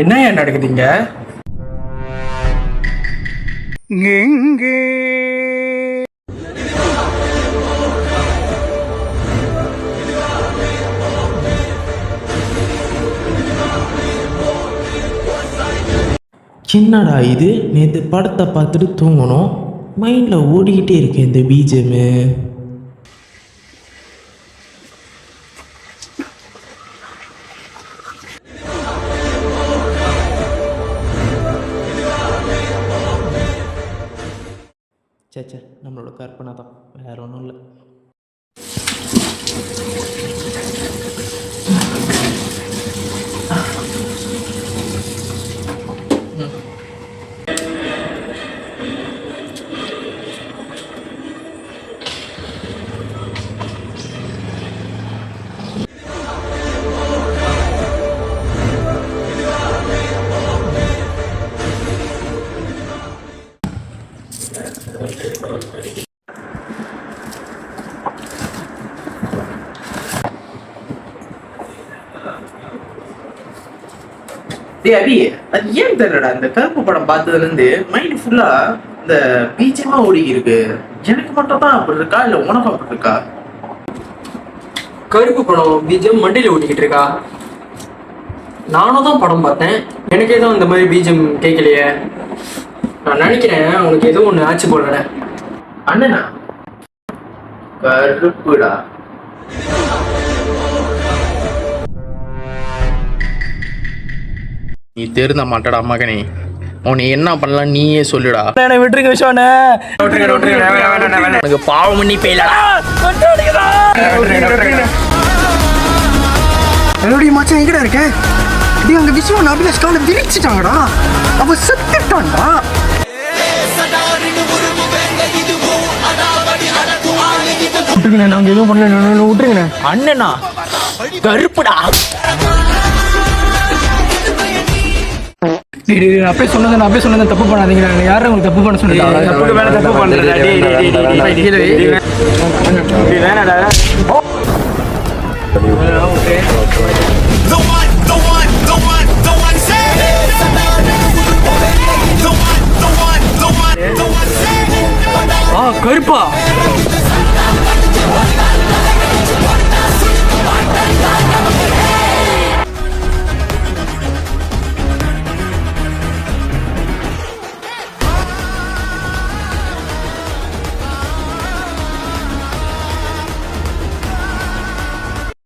என்ன நடக்குதுங்க? எங்கே என்னடா இது? நேற்று படத்தை பார்த்துட்டு தூங்கணும், மைண்டில் ஓடிக்கிட்டே இருக்கு இந்த பிஜிஎம்மு. சேச்சே, நம்மளோட கற்பனை தான், வேற ஒன்றும் இல்லை. அபி, அது ஏன் தெரியலடா, இந்த கருப்பு படம் பார்த்ததுல இருந்து மைண்ட் ஃபுல்லா இந்த பீச்சமா ஓடி இருக்கு. எனக்கு மட்டும் தான் அப்படி இருக்கா இல்ல உனக்கு அப்படி இருக்கா? கருப்பு படம் பீஜம் மண்டியில ஓட்டிக்கிட்டு இருக்கா? நானும் தான் படம் பார்த்தேன், எனக்கு எதுவும் இந்த மாதிரி பீஜம் கேட்கலையே. நான் நினைக்கிறேன் உனக்கு ஏதோ ஒன்று ஆச்சு போல. அண்ணனா கருப்புடா. நீ தெரிந்த மாட்டடா மகனே, உன்னை என்ன பண்ணலாம் நீயே சொல்லுடா. விட்டுருக்க விஷானே, எனக்கு பாவம் பண்ணி போயிடா. என்னுடைய மச்சான் எங்கடா இருக்க? டேய், அங்க விஸ்வன் அபிலாஷ் காலை விரிச்சிட்டாங்கடா, அவ செத்துட்டான்டா. விட்டுருங்கண்ணே, நாங்க எதுவும் பண்ணல, விட்டுருங்கண்ணே. அண்ணனா கருப்புடா. அப்பயே சொன்னது தப்பு பண்ணாதீங்க. யாரும் உங்களுக்கு தப்பு பண்ண சொன்னீங்க? தப்புக்கு மேல தப்பு பண்றேன். வேணாடா.